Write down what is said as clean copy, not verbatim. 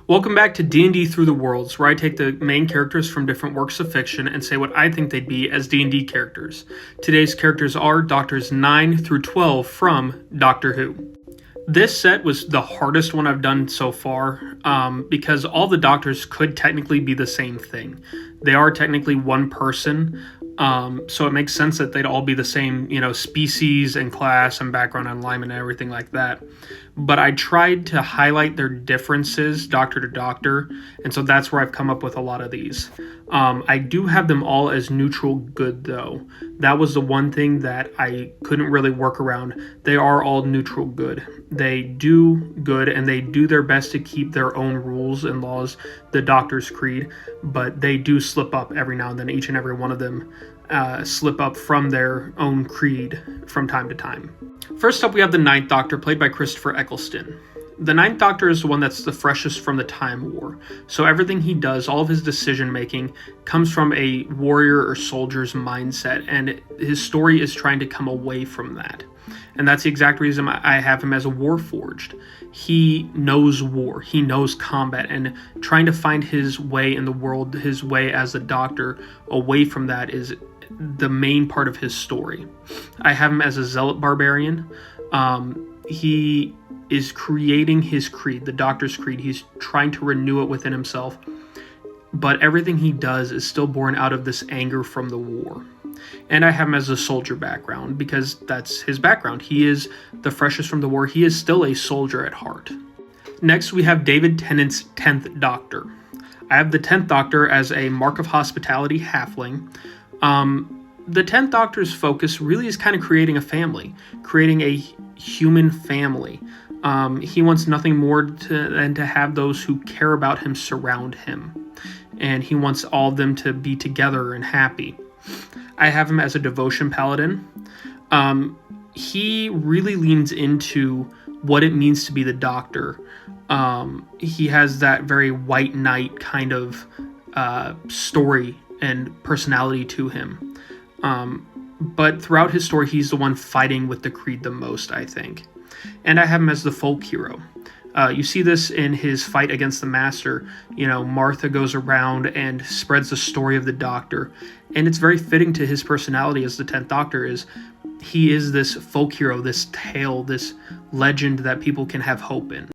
Welcome back to D&D Through the Worlds, where I take the main characters from different works of fiction and say what I think they'd be as D&D characters. Today's characters are Doctors 9 through 12 from Doctor Who. This set was the hardest one I've done so far, because all the Doctors could technically be the same thing. They are technically one person, so it makes sense that they'd all be the same, species and class and background and alignment and everything like that. But I tried to highlight their differences doctor to doctor, and so that's where I've come up with a lot of these. I do have them all as neutral good, though. That was the one thing that I couldn't really work around. They are all neutral good. They do good, and they do their best to keep their own rules and laws, the Doctor's Creed, but they do slip up every now and then. Each and every one of them slip up from their own creed from time to time. First up, we have the Ninth Doctor, played by Christopher Eccleston. The Ninth Doctor is the one that's the freshest from the Time War. So everything he does, all of his decision making, comes from a warrior or soldier's mindset, and his story is trying to come away from that. And that's the exact reason I have him as a Warforged. He knows war, he knows combat, and trying to find his way in the world, his way as a Doctor, away from that is the main part of his story. I have him as a Zealot Barbarian. He is creating his creed, the Doctor's Creed. He's trying to renew it within himself, but everything he does is still born out of this anger from the war. And I have him as a soldier background because that's his background. He is the freshest from the war. He is still a soldier at heart. Next, we have David Tennant's 10th Doctor. I have the 10th Doctor as a Mark of Hospitality halfling. The 10th Doctor's focus really is kind of creating a family, creating a human family. He wants nothing more than to have those who care about him surround him. And he wants all of them to be together and happy. I have him as a devotion paladin. He really leans into what it means to be the Doctor. He has that very white knight kind of story and personality to him. But throughout his story, he's the one fighting with the Creed the most, I think. And I have him as the folk hero. You see this in his fight against the Master. Martha goes around and spreads the story of the Doctor. And it's very fitting to his personality as the 10th Doctor. He is this folk hero, this tale, this legend that people can have hope in.